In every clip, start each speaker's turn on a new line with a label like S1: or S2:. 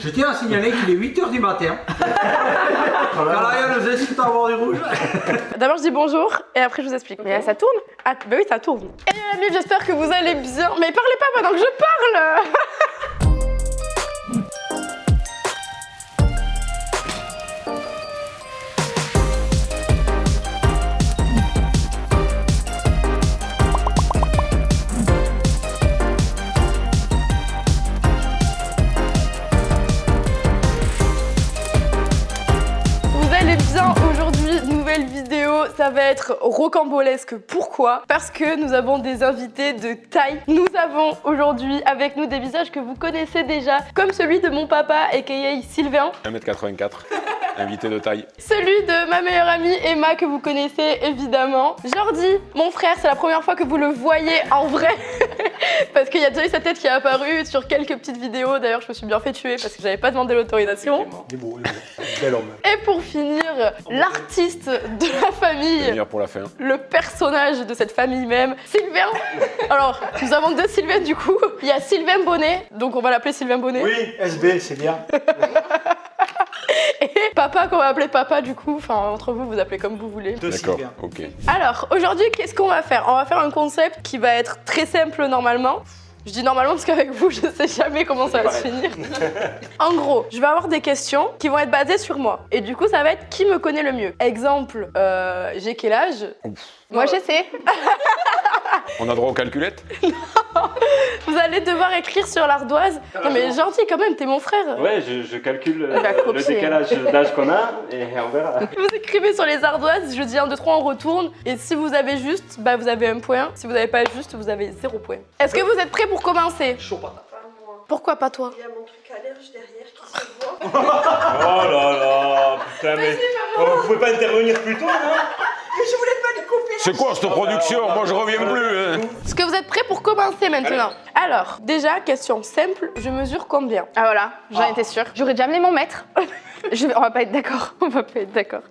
S1: Je tiens à signaler qu'il est 8h du matin. Calaria nous incite à avoir du rouge.
S2: D'abord je dis bonjour et après je vous explique. Mais ça tourne? Ah bah oui ça tourne. Et les amis, j'espère que vous allez bien. Mais parlez pas pendant que je parle. Ça va être rocambolesque. Pourquoi? Parce que nous avons des invités de taille. Nous avons aujourd'hui avec nous des visages que vous connaissez déjà, comme celui de mon papa, aka Sylvain.
S3: 1m84, invité de taille.
S2: Celui de ma meilleure amie Emma, que vous connaissez évidemment. Jordi, mon frère, c'est la première fois que vous le voyez en vrai. Parce qu'il y a déjà eu sa tête qui est apparue sur quelques petites vidéos. D'ailleurs, je me suis bien fait tuer parce que j'avais pas demandé l'autorisation.
S1: Il est beau, bel homme.
S2: Et pour finir, l'artiste de la famille.
S3: Venir pour la fin.
S2: Le personnage de cette famille même, Sylvain. Alors, nous avons deux Sylvains du coup. Il y a Sylvain Bonnet, donc on va l'appeler Sylvain Bonnet.
S1: Oui, SB, c'est bien.
S2: Et papa, qu'on va appeler papa du coup. Enfin, entre vous, vous appelez comme vous voulez.
S3: D'accord, ok.
S2: Alors, aujourd'hui, qu'est-ce qu'on va faire? On va faire un concept qui va être très simple normalement. Je dis normalement parce qu'avec vous, je sais jamais comment ça va se finir. En gros, je vais avoir des questions qui vont être basées sur moi. Et du coup, ça va être qui me connaît le mieux. Exemple, j'ai quel âge? Moi, je sais.
S3: On a droit aux calculettes?
S2: Vous allez devoir écrire sur l'ardoise. Non mais gentil quand même, t'es mon frère.
S4: Ouais, je calcule le décalage d'âge qu'on a et on verra.
S2: Vous écrivez sur les ardoises, je dis 1, 2, 3, on retourne. Et si vous avez juste, bah vous avez 1 point. Si vous n'avez pas juste, vous avez 0 point. Est-ce que vous êtes prêts pour commencer?
S1: Chaud patate.
S5: Pas moi.
S2: Pourquoi pas toi?
S5: Il y a mon truc à l'erge derrière qui se voit.
S4: Oh là là, putain mais... vous pouvez pas intervenir plus tôt, non?
S5: Mais je voulais pas lui couper la
S3: C'est quoi cette production? Moi je reviens plus. Hein.
S2: Est-ce que vous êtes prêts pour commencer maintenant? Alors, déjà, question simple, je mesure combien?
S6: Ah voilà, j'en étais sûre. J'aurais déjà amené mon mètre. On va pas être d'accord, on va pas être d'accord.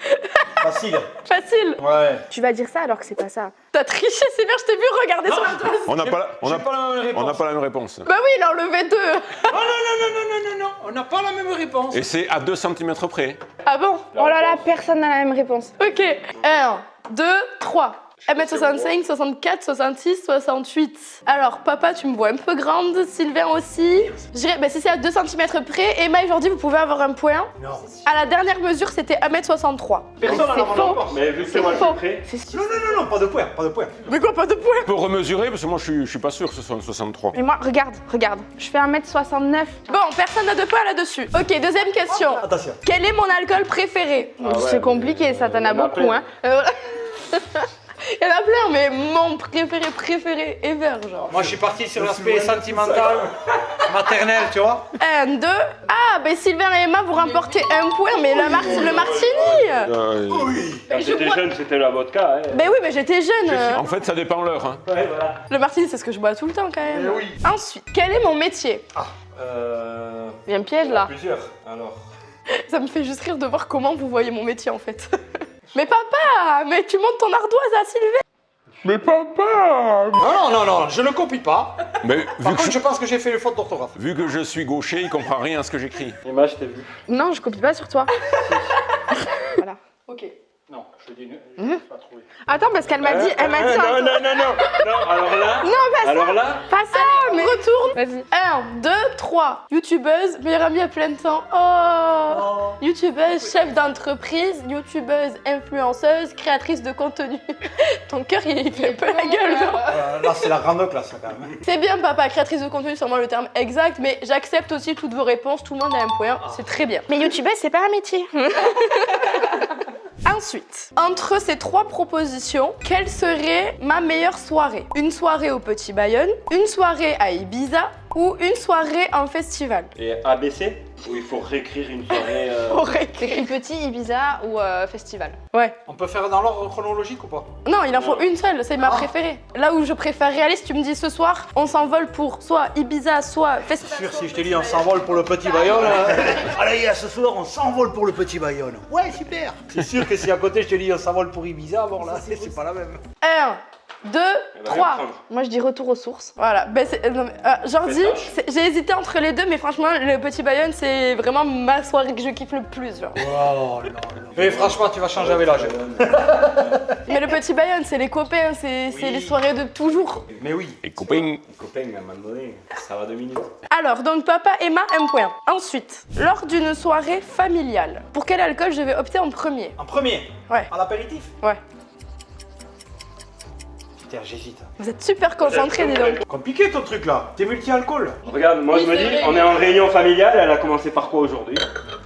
S1: Facile.
S2: Facile.
S1: Ouais.
S6: Tu vas dire ça alors que c'est pas ça.
S2: T'as triché, c'est bien, je t'ai vu regarder sur l'ardoise.
S3: On n'a pas,
S1: J'ai pas la même réponse.
S3: on n'a pas la même réponse.
S2: Bah oui, il a enlevé 2.
S1: Oh non, on n'a pas la même réponse.
S3: Et c'est à 2 cm près.
S2: Ah bon?
S6: Oh là là, personne n'a la même réponse.
S2: Ok, 1, 2, 3. 1m65, 64, 66, 68. Alors, papa, tu me vois un peu grande, Sylvain aussi. Je dirais, bah, si c'est à 2 cm près, Emma et Jordi, vous pouvez avoir un point.
S1: Non.
S2: À la dernière mesure, c'était 1m63.
S1: Personne n'a la
S6: C'est faux.
S1: réponse.
S4: Mais vu que c'est moi le
S6: faux.
S4: plus près...
S1: Non, pas de point, pas de point.
S2: Mais quoi, pas de point?
S3: On peut remesurer parce que moi je suis pas sûr que ce soit un 63.
S6: Mais moi, regarde. Je fais 1m69.
S2: Bon, personne n'a de point là-dessus. Ok, deuxième question.
S1: Attention.
S2: Quel est mon alcool préféré?
S6: C'est compliqué, ça t'en a
S4: il y en a
S6: beaucoup,
S4: plein.
S6: hein.
S2: Il y en a plein, mais mon préféré ever, genre.
S1: Moi, je suis parti sur l'aspect sentimental, maternel, tu vois.
S2: 1, 2. Ah, ben Sylvain et Emma, vous remportez un point, mais le martini.
S4: Quand j'étais jeune, c'était la vodka. Hein.
S2: Ben oui, mais j'étais jeune.
S3: En fait ça dépend l'heure. Hein.
S4: Ouais, voilà.
S2: Le martini, c'est ce que je bois tout le temps quand même.
S1: Eh oui.
S2: Ensuite, quel est mon métier?
S6: Il y a un piège là.
S4: Plusieurs, alors.
S2: Ça me fait juste rire de voir comment vous voyez mon métier en fait. Mais papa, mais tu montes ton ardoise à Sylvain.
S3: Mais papa!
S1: Non, je ne copie pas.
S3: Mais
S1: Par contre, je pense que j'ai fait une faute d'orthographe.
S3: vu que je suis gaucher, il comprend rien à ce que j'écris.
S4: Emma, je t'ai vu.
S6: Non, je copie pas sur toi. Voilà.
S2: Ok.
S4: Non, je te dis, je l'ai pas trouvé.
S6: Attends, parce qu'elle m'a dit,
S4: Non, alors là...
S6: Non, pas ça.
S4: Alors là...
S6: Pas ça, mais...
S2: Retourne.
S6: Vas-y.
S2: 1, 2, 3. Youtubeuse, meilleure amie à plein temps. Oh. Youtubeuse, chef d'entreprise, youtubeuse, influenceuse, créatrice de contenu. Ton cœur, il fait un peu la gueule, genre.
S1: Là, c'est la grande classe, quand même.
S2: C'est bien, papa, créatrice de contenu, c'est sûrement le terme exact, mais j'accepte aussi toutes vos réponses, tout le monde a un point, c'est très bien.
S6: Mais youtubeuse, c'est pas un métier.
S2: Ensuite, entre ces 3 propositions, quelle serait ma meilleure soirée? Une soirée au Petit Bayonne, une soirée à Ibiza ou une soirée en festival?
S4: Et ABC, où il faut réécrire une soirée...
S2: Pour écrire.
S6: Écrit petit, Ibiza ou festival.
S2: Ouais.
S1: On peut faire dans l'ordre chronologique ou pas?
S2: Non, il en faut une seule, c'est ma préférée. Là où je préférerais aller, si tu me dis ce soir, on s'envole pour soit Ibiza, soit festival.
S1: Sûr, si je te dis on s'envole pour le petit Bayonne. Allez, ce soir, on s'envole pour le petit Bayonne. Ouais, super. C'est sûr que si à côté je te dis on s'envole pour Ibiza, bon là, c'est pas la même.
S2: 1, 2,
S4: Elle va
S2: 3.
S4: rien prendre.
S6: Moi, je dis retour aux sources.
S2: Voilà, ben non, mais, Jordi, j'ai hésité entre les deux, mais franchement, le petit Bayonne, c'est vraiment ma soirée que je kiffe le plus. Genre.
S1: Oh non, non. Mais franchement, tu vas changer avec l'âge.
S2: Mais le petit Bayonne, c'est les copains, c'est les soirées de toujours.
S1: Mais oui.
S3: Et copains.
S4: Les copains, à un moment donné, ça va 2 minutes.
S2: Alors, donc papa, Emma, 1 point. Ensuite, lors d'une soirée familiale, pour quel alcool je vais opter en premier?
S1: En premier.
S2: Ouais.
S1: En apéritif.
S2: Ouais.
S1: Putain, j'hésite.
S2: Vous êtes super concentrés, dis donc.
S1: Compliqué ton truc là. T'es multi-alcool.
S4: Regarde, moi
S2: Oui,
S4: je me
S2: c'est
S4: dis,
S2: vrai.
S4: on est en réunion familiale, elle a commencé par quoi aujourd'hui?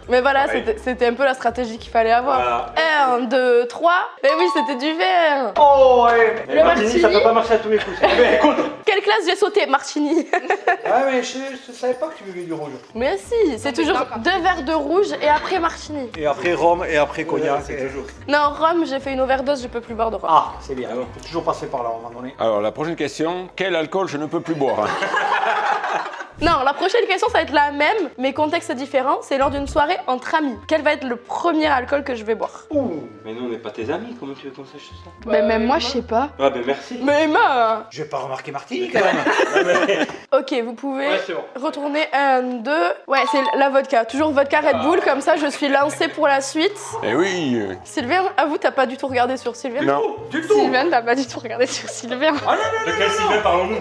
S2: Mais voilà,
S4: Ouais.
S2: c'était un peu la stratégie qu'il fallait avoir.
S4: Voilà.
S2: 1, 2, 3. Mais oui, c'était du verre.
S1: Oh ouais.
S4: Et Martini, ça peut pas marcher à tous les coups. Mais écoute.
S2: Quelle classe j'ai sauté, Martini?
S1: Ouais, mais je savais pas que tu buvais du rouge.
S2: Mais si, c'est toujours 2 verres de rouge et après Martini.
S1: Et après rhum et après cognac.
S4: C'est toujours.
S2: Non, rhum, j'ai fait une overdose, je peux plus boire de rhum.
S1: Ah, c'est bien.
S4: Ah bon.
S1: Faut toujours passer par là à un moment donné.
S3: Alors, la prochaine question, quel alcool je ne peux plus boire
S2: Non, la prochaine question, ça va être la même, mais contexte différent. C'est lors d'une soirée entre amis. Quel va être le premier alcool que je vais boire?
S4: Mais nous, on n'est pas tes amis, comment tu veux qu'on sache ça?
S6: Mais même moi, je sais pas.
S4: Ah, ben merci.
S2: Mais Emma!
S1: Je vais pas remarquer Martini quand même.
S2: Ok, vous pouvez
S4: Ouais, c'est bon.
S2: retourner 1, 2. Ouais, c'est la vodka. Toujours vodka Red Bull, comme ça je suis lancée pour la suite.
S3: Eh oui
S2: Sylvain, à vous, t'as pas du tout regardé sur Sylvain?
S3: Non.
S1: Du tout.
S6: Sylvain, t'as pas du tout regardé sur Sylvain.
S4: De quel Sylvain parlons-nous?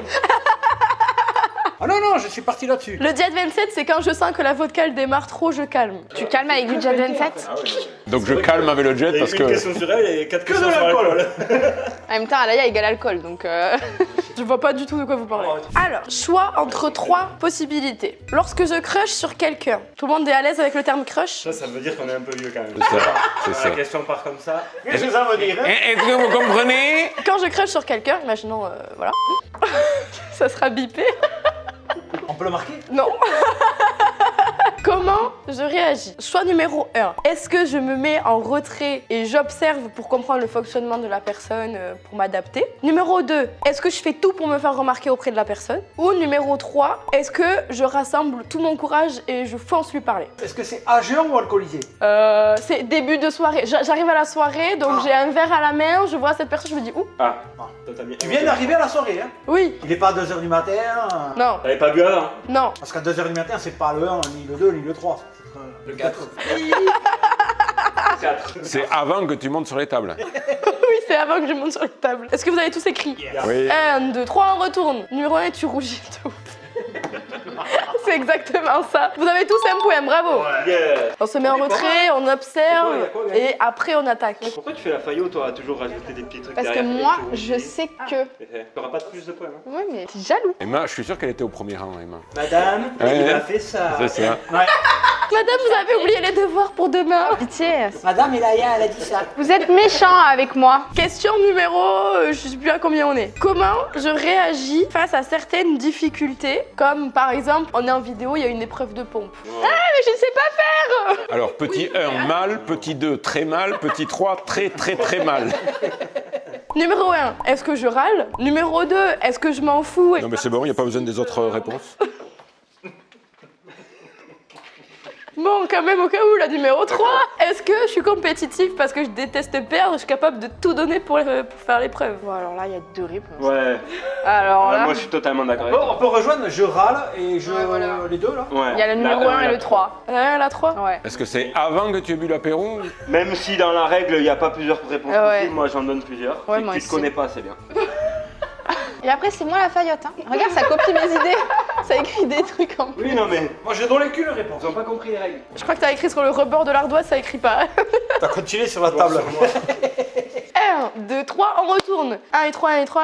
S1: Ah non, non, je suis parti là-dessus.
S2: Le Diet 27, c'est quand je sens que la vodka elle démarre trop, je calme.
S6: Tu calmes avec du Jet 27?
S3: Donc je calme avec le jet parce
S4: Une
S3: que...
S4: question sur elle et 4
S1: Que
S4: questions
S1: de
S4: sur
S1: l'alcool.
S4: l'alcool.
S6: En même temps, Alaya égale alcool, donc
S2: Je vois pas du tout de quoi vous parlez. Alors, choix entre 3 possibilités. Lorsque je crush sur quelqu'un, tout le monde est à l'aise avec le terme crush?
S4: Ça veut dire qu'on est un peu vieux quand même.
S3: C'est ça, c'est ça.
S4: La question part comme ça.
S1: Qu'est-ce que ça veut dire hein?
S3: Est-ce que vous comprenez?
S2: Quand je crush sur quelqu'un, imaginons, voilà, ça sera bipé.
S1: On peut le marquer?
S2: Non. Comment je réagis? Choix numéro 1. Est-ce que je me mets en retrait et j'observe pour comprendre le fonctionnement de la personne pour m'adapter? Numéro 2. Est-ce que je fais tout pour me faire remarquer auprès de la personne? Ou numéro 3. Est-ce que je rassemble tout mon courage et je fonce lui parler?
S1: Est-ce que c'est à jeun ou alcoolisé?
S2: C'est début de soirée. J'arrive à la soirée, donc j'ai un verre à la main, je vois cette personne, je me dis ouh,
S4: Ah, toi, t'as bien.
S1: Tu viens d'arriver à la soirée, hein?
S2: oui,
S1: Il est pas à 2h du matin.
S2: non,
S4: T'avais pas bu avant?
S2: non.
S1: Parce qu'à 2h du matin, c'est pas le 1, ni le 2, ni le 3. Le 4.
S3: C'est avant que tu montes sur les tables.
S2: Oui, c'est avant que je monte sur la table. Est-ce que vous avez tous écrit?
S3: Oui.
S2: 1, 2, 3, on retourne. Numéro 1, tu rougis tout. C'est exactement ça. Vous avez tous un point, bravo.
S4: Yeah.
S2: On se met en retrait, on observe
S4: C'est quoi,
S2: et après on attaque.
S4: Pourquoi tu fais la faillot toi à toujours rajouter des petits trucs
S6: parce que
S4: derrière
S6: moi,
S4: et
S6: je sais que.
S4: T'auras pas de plus de points, hein?
S6: Ouais, mais t'es jaloux.
S3: Emma, je suis sûr qu'elle était au premier rang, Emma.
S1: Madame,
S3: Ouais.
S1: il a fait ça.
S3: C'est ça.
S1: Ouais.
S2: Madame, vous avez oublié les devoirs pour demain.
S6: Pitié.
S1: Madame Elaya, elle a dit ça.
S6: Vous êtes méchants avec moi.
S2: Question numéro, je sais plus à combien on est. Comment je réagis face à certaines difficultés, comme par exemple, on est en vidéo, il y a une épreuve de pompe.
S6: Mais je ne sais pas faire.
S3: Alors, petit 1, mal. Petit 2, très mal. Petit 3, très très très mal.
S2: Numéro 1, est-ce que je râle? Numéro 2, est-ce que je m'en fous?
S3: Non mais c'est bon, il n'y a pas besoin des autres réponses.
S2: Bon, quand même, au cas où, la numéro 3, est-ce que je suis compétitive parce que je déteste perdre, je suis capable de tout donner pour faire l'épreuve?
S6: Bon, alors là, il y a 2 réponses.
S4: Ouais.
S6: Alors là,
S4: Moi je suis totalement d'accord avec
S1: Bon,
S4: toi.
S1: on peut rejoindre je râle et je.
S6: Ouais, voilà.
S1: Les deux là.
S4: Ouais.
S6: il y a le numéro 1 et le 3.
S2: La 3?
S6: Ouais.
S3: Est-ce que c'est avant que tu aies bu l'apéro?
S4: Même si dans la règle il n'y a pas plusieurs réponses
S6: Ouais.
S4: possibles, moi j'en donne plusieurs.
S6: Ouais,
S4: Si
S6: moi
S4: tu te
S6: aussi.
S4: connais pas, c'est bien.
S6: Et après, c'est moi la faillotte. Hein. Regarde, ça copie mes idées. Ça écrit des trucs en plus.
S4: Oui, non mais.
S1: Moi je donne les culs les réponses.
S4: Ils ont pas compris les règles.
S2: Je crois que t'as écrit sur le rebord de l'ardoise, ça écrit pas.
S1: T'as continué sur la table.
S2: 1, 2, 3, on retourne. 1 et 3, 1 et 3,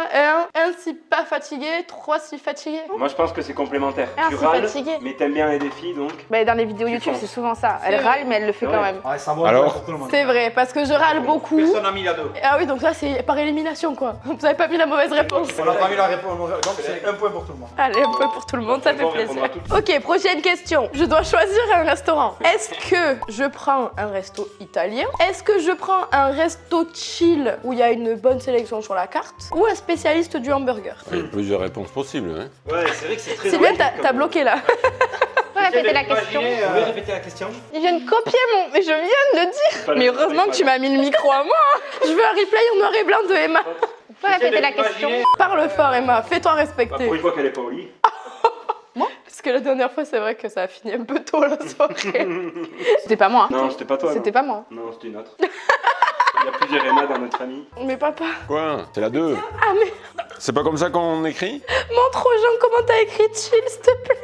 S2: 1 si pas fatigué, 3 si fatigué.
S4: Moi je pense que c'est complémentaire.
S6: Ah,
S4: Tu
S6: c'est
S4: râles,
S6: fatigué.
S4: mais t'aimes bien les défis donc.
S6: Bah, dans les vidéos
S4: Tu
S6: YouTube,
S4: fonces.
S6: c'est souvent ça. Elle
S2: C'est
S6: râle, mais elle le fait
S4: C'est
S6: quand
S4: vrai.
S6: même.
S1: Ouais, ça vaut
S3: Alors
S1: pour tout le monde.
S2: C'est vrai, parce que je râle beaucoup.
S1: Personne n'a mis la 2.
S2: Ah oui, donc là c'est par élimination quoi. Vous avez pas mis la mauvaise réponse.
S1: On n'a pas mis la réponse, donc c'est un point pour tout le monde.
S2: Allez, un peu pour tout le monde, ça fait
S4: Bon,
S2: plaisir.
S4: répondra
S2: Ok, prochaine question. Je dois choisir un restaurant. Est-ce que je prends un resto italien? Est-ce que je prends un resto chill où il y a une bonne sélection sur la carte? Ou un spécialiste du hamburger?
S3: Il y a plusieurs réponses possibles. Hein.
S4: Ouais, c'est vrai que c'est très.
S2: Sylvain,
S4: dramatique,
S2: t'as
S4: comme-
S2: bloqué là.
S6: Faut répéter la question.
S1: Vous pouvez répéter la question?
S6: Il vient de copier mon. Mais je viens de le dire.
S4: Pas
S2: Mais
S4: la-
S2: heureusement que tu m'as mis le micro à moi. Je veux un replay en noir et blanc de Emma.
S6: Faut répéter la question.
S2: Parle fort, Emma, fais-toi
S4: Bah,
S2: respecter.
S4: pour une fois qu'elle est pas au lit.
S2: Parce que la dernière fois, c'est vrai que ça a fini un peu tôt la soirée.
S6: C'était pas moi. Hein.
S4: Non, c'était pas toi.
S6: C'était pas moi.
S4: Non, c'était une autre. Il y a plusieurs Emma dans notre famille.
S2: Mais papa,
S3: Quoi? C'est la 2.
S2: ah mais
S3: C'est pas comme ça qu'on écrit?
S2: montre aux gens comment t'as écrit chill, s'il te plaît.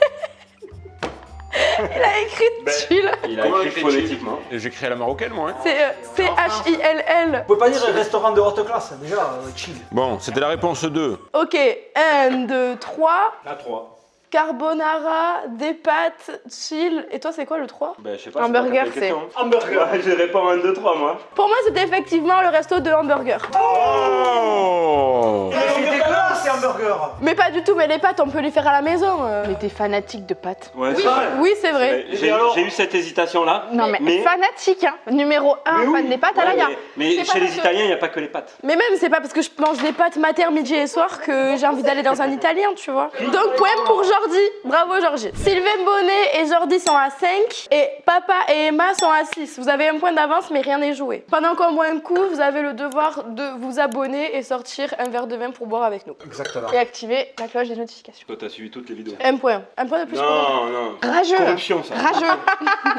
S2: Il a écrit
S4: Ben,
S2: chill.
S4: Il a
S3: Comment on
S4: écrit
S3: écrit
S4: phonétiquement.
S3: Et j'écris à la marocaine, moi. Hein.
S2: C'est C-H-I-L-L.
S1: Vous pouvez pas dire restaurant de haute classe, déjà, chill.
S3: Bon, c'était la réponse 2.
S2: Ok, 1, 2, 3.
S4: La 3.
S2: Carbonara, des pâtes, chill. Et toi, c'est quoi le 3?
S4: Ben, je sais pas.
S6: Hamburger,
S4: c'est pas ta question. Hamburger. Je réponds 1, 2, 3, moi.
S2: Pour moi, c'était effectivement le resto de hamburger.
S3: Oh!
S1: C'est dégueulasse, ces hamburgers.
S2: Mais pas du tout, mais les pâtes, on peut les faire à la maison.
S6: Mais t'es fanatique de pâtes.
S4: Ouais,
S2: Oui,
S4: c'est vrai.
S2: oui, c'est vrai.
S4: J'ai eu cette hésitation-là.
S6: Non mais, fanatique, hein. Numéro 1,
S4: Mais
S6: fan
S4: oui.
S6: des pâtes à
S4: Ouais,
S6: la gare.
S4: Mais
S2: C'est
S4: chez
S2: pas
S4: les
S2: parce que-
S4: Italiens, il n'y a pas que les pâtes.
S2: Mais même, c'est pas parce que je mange des pâtes matin, midi et soir que j'ai envie d'aller dans un italien, tu vois. Donc, point pour Jordi. Bravo, Jordi. Sylvain Bonnet et Jordi sont à 5 et Papa et Emma sont à 6. Vous avez un point d'avance, mais rien n'est joué. Pendant qu'on boit un coup, vous avez le devoir de vous abonner et sortir un verre de vin pour boire avec nous.
S1: Exactement.
S6: Et activer la cloche des notifications.
S4: Toi, t'as suivi toutes les vidéos.
S2: Un point. Un point de plus pour moi.
S4: Non, non.
S6: Rageux.
S4: Corruption, ça.
S6: Rageux.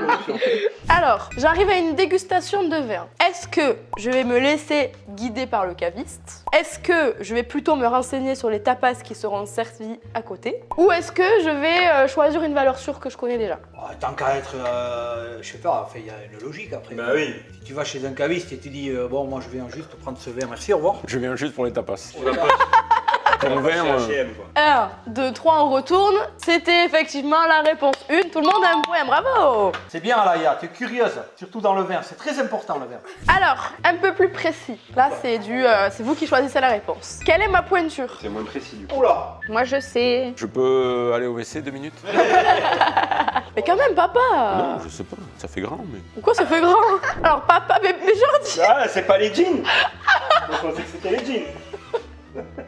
S4: Corruption.
S2: Alors, j'arrive à une dégustation de vin. Est-ce que je vais me laisser guider par le caviste? Est-ce que je vais plutôt me renseigner sur les tapas qui seront servis à côté? Ou est-ce que je vais choisir une valeur sûre que je connais déjà?
S1: Tant qu'à être, je sais pas, il y a une logique après.
S4: Bah oui.
S1: Si tu vas chez un caviste et tu dis, bon, moi je viens juste prendre ce verre, merci, au revoir.
S3: Je viens juste pour les tapas.
S4: On a pas
S3: Ton verre, moi.
S4: chez H&M, quoi.
S2: 1, 2, 3, on retourne. C'était effectivement la réponse 1. Tout le monde a un point, bravo!
S1: C'est bien, Alaya, tu es curieuse, surtout dans le vin, c'est très important le vin.
S2: Alors, un peu plus précis. Là, c'est vous qui choisissez la réponse. Quelle est ma pointure?
S4: C'est moins précis, du coup.
S1: Oula.
S6: Moi je sais.
S3: Je peux aller au WC 2 minutes?
S2: Mais quand même, papa!
S3: Non, je sais pas. Ça fait grand, mais.
S2: Pourquoi ça fait grand? Alors, papa, mais Jordi!
S4: Ah, c'est pas les jeans. Je pensais que c'était les jeans.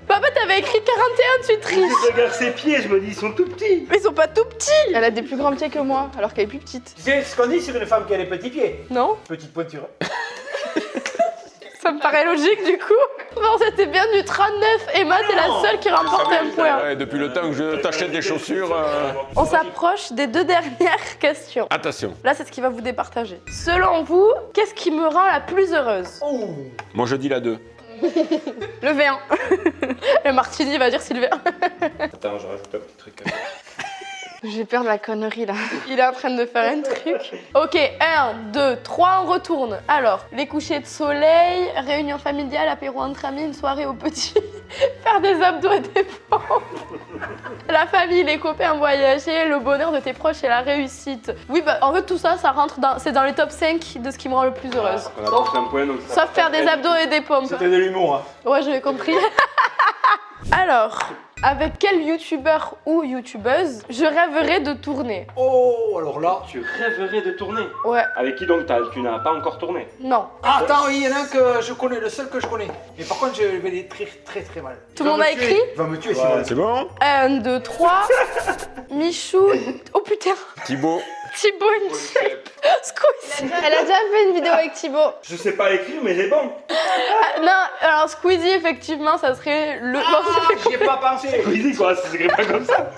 S2: Papa, t'avais écrit 41, tu triches!
S4: Je regarde ses pieds, je me dis, ils sont tout petits.
S2: Mais ils sont pas tout petits!
S6: Elle a des plus grands pieds que moi, alors qu'elle est plus petite.
S1: Tu sais ce qu'on dit sur une femme qui a les petits pieds?
S2: Non?
S1: Petite pointure.
S2: Ça me paraît logique du coup. Bon, c'était bien du 39. Emma, t'es la seule qui remporte un point.
S3: Ouais, depuis le temps que je t'achète des chaussures.
S2: On s'approche des 2 dernières questions.
S3: Attention.
S2: Là, c'est ce qui va vous départager. Selon vous, qu'est-ce qui me rend la plus heureuse?
S1: Oh.
S3: Moi, je dis la 2.
S2: Le V1. Le Martini va dire Sylvain.
S4: Attends, je rajoute un petit truc.
S6: J'ai peur de la connerie là.
S2: Il est en train de faire un truc. Ok, 1, 2, 3, on retourne. Alors, les couchers de soleil, réunion familiale, apéro entre amis, une soirée au petit, faire des abdos et des pompes. La famille, les copains, voyager, le bonheur de tes proches et la réussite. Oui, bah en fait, tout ça, ça rentre c'est dans les top 5 de ce qui me rend le plus heureuse.
S4: On a tous un point, donc ça
S2: Sauf faire des abdos et des pompes.
S1: C'était de l'humour, hein.
S2: Ouais, j'avais compris. Alors, avec quel youtubeur ou youtubeuse je rêverais de tourner?
S1: Oh, alors là.
S4: Tu rêverais de tourner.
S2: Ouais,
S4: Avec qui donc tu n'as pas encore tourné?
S2: non.
S1: Ah, attends, oui, il y en a un que je connais, le seul que je connais. Mais par contre, je vais l'écrire très très mal.
S2: Tout le monde a écrit?
S1: Il va me tuer, Simon.
S3: C'est bon?
S2: 1, 2, 3. Michou. Oh putain.
S3: Thibaut.
S2: Thibaut Inchep. Squeezie.
S6: Elle a déjà fait une vidéo avec Thibaut.
S4: Je sais pas écrire, mais c'est bon.
S2: Ah, non, alors Squeezie, effectivement, ça serait le.
S1: Ah, j'y ai pas pensé.
S4: Oui, quoi, ça s'écrit pas comme ça.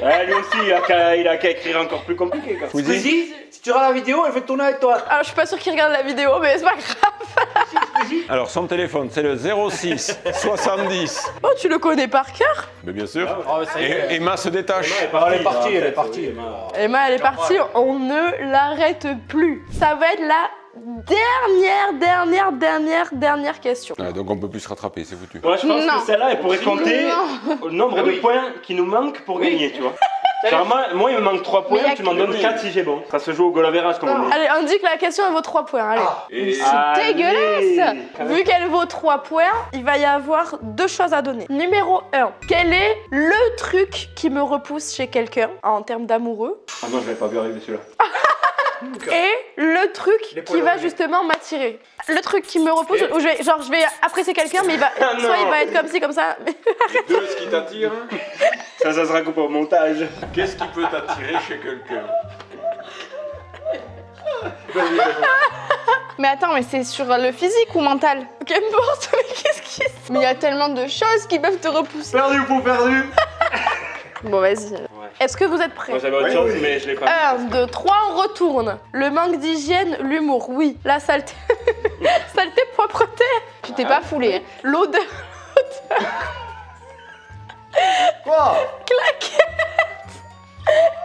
S4: Ouais, lui aussi, il a qu'à écrire encore plus compliqué, quoi.
S1: Squeezie, si tu regardes la vidéo, elle fait tourner avec toi.
S2: Alors, je suis pas sûre qu'il regarde la vidéo, mais c'est pas grave.
S1: Squeezie.
S3: Alors, son téléphone, c'est le 06 70.
S2: Oh, tu le connais par cœur?
S3: Mais bien sûr.
S1: Oh, ça y est.
S3: Et Emma se détache.
S1: Elle est partie, elle est partie.
S2: Emma, elle est partie, on ne l'arrête plus. Ça va être la dernière question.
S3: Ah, donc on peut plus se rattraper, c'est foutu.
S4: Moi, je pense
S6: Non.
S4: que celle-là, elle pourrait compter
S6: Non.
S4: au nombre de points qui nous manquent pour gagner, tu vois. Genre, moi, il me manque 3 points,
S6: Mais y a
S4: tu m'en donnes 4 si j'ai bon. Ça se joue au goal average, comme on dit.
S2: Allez, on dit que la question, elle vaut 3 points, allez.
S6: C'est dégueulasse.
S2: Vu qu'elle vaut 3 points, il va y avoir 2 choses à donner. Numéro 1, quel est le truc qui me repousse chez quelqu'un en termes d'amoureux?
S4: Ah non, je l'avais pas vu arriver celui-là.
S2: Et le truc
S1: Les
S2: qui va
S1: poils
S2: justement m'attirer. Le truc qui me repousse, où je vais apprécier quelqu'un, mais
S4: non.
S2: soit il va être comme ci, comme ça.
S3: Deux, ce qui t'attire.
S4: Ça sera coupé au montage.
S3: Qu'est-ce qui peut t'attirer chez quelqu'un?
S6: Mais attends, mais c'est sur le physique ou mental?
S2: Qu'importe, mais qu'est-ce qui Mais il y a tellement de choses qui peuvent te repousser.
S1: Perdu pour perdu.
S2: Bon, vas-y. Est-ce que vous êtes prêts?
S4: Moi j'avais autre chose, mais je l'ai pas.
S2: 1, 2, 3, on retourne. Le manque d'hygiène, l'humour, oui. La saleté. Saleté, propreté.
S6: Tu t'es pas foulé. Hein.
S2: L'odeur.
S1: Quoi?
S2: Claquette.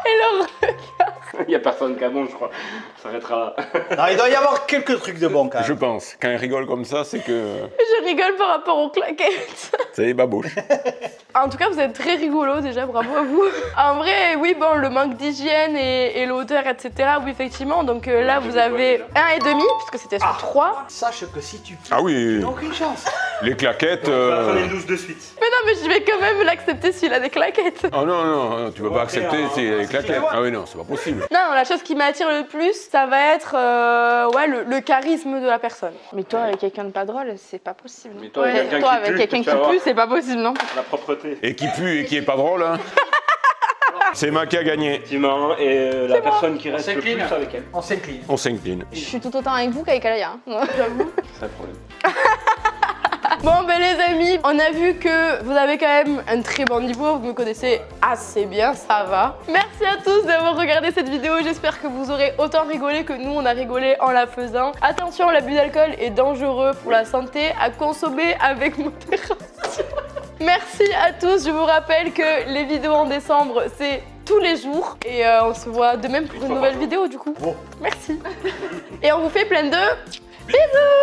S2: Et le
S4: Il y a personne qui a bon, je crois. Ça s'arrêtera là.
S1: Non, il doit y avoir quelques trucs de bon quand même.
S3: Je pense. Quand il rigole comme ça, c'est que
S2: Je rigole par rapport aux claquettes.
S3: c'est les babouches.
S2: En tout cas, vous êtes très rigolo déjà, bravo à vous. En vrai, oui, bon, le manque d'hygiène et l'odeur, etc. Oui, effectivement. Donc là, vous avez 1,5, puisque c'était sur 3.
S1: Sache que si tu
S3: Ah oui,
S1: n'as aucune chance.
S3: les claquettes.
S4: Prenez une 12 de suite.
S2: Mais non, mais je vais quand même l'accepter s'il a des claquettes.
S3: Oh non, non, tu peux pas accepter
S4: hein,
S3: les claquettes. Ah oui, non, c'est pas possible.
S2: Non, la chose qui m'attire le plus, ça va être ouais, le charisme de la personne.
S6: Mais toi, avec quelqu'un de pas drôle, c'est pas possible.
S4: Mais toi,
S2: Ouais,
S4: avec quelqu'un
S6: Toi,
S4: qui
S6: avec
S4: pue,
S6: quelqu'un
S4: tu
S6: qui
S4: vas voir
S6: pue, c'est pas possible, non?
S4: la propreté.
S3: Et qui pue et qui est pas drôle, hein. C'est Emma qui a gagné.
S4: Effectivement, et la personne qui reste le
S1: s'incline.
S4: plus avec elle.
S1: On s'incline.
S3: On s'incline.
S6: Je suis tout autant avec vous qu'avec Alaya. Hein.
S2: J'avoue.
S4: C'est un problème.
S2: Bon, ben les amis, on a vu que vous avez quand même un très bon niveau. Vous me connaissez assez bien, ça va. Merci à tous d'avoir regardé cette vidéo. J'espère que vous aurez autant rigolé que nous, on a rigolé en la faisant. Attention, l'abus d'alcool est dangereux pour la santé, à consommer avec modération. Merci à tous. Je vous rappelle que les vidéos en décembre, c'est tous les jours. Et on se voit demain pour une nouvelle vidéo, du coup.
S1: Bon.
S2: Merci. Et on vous fait plein de bisous.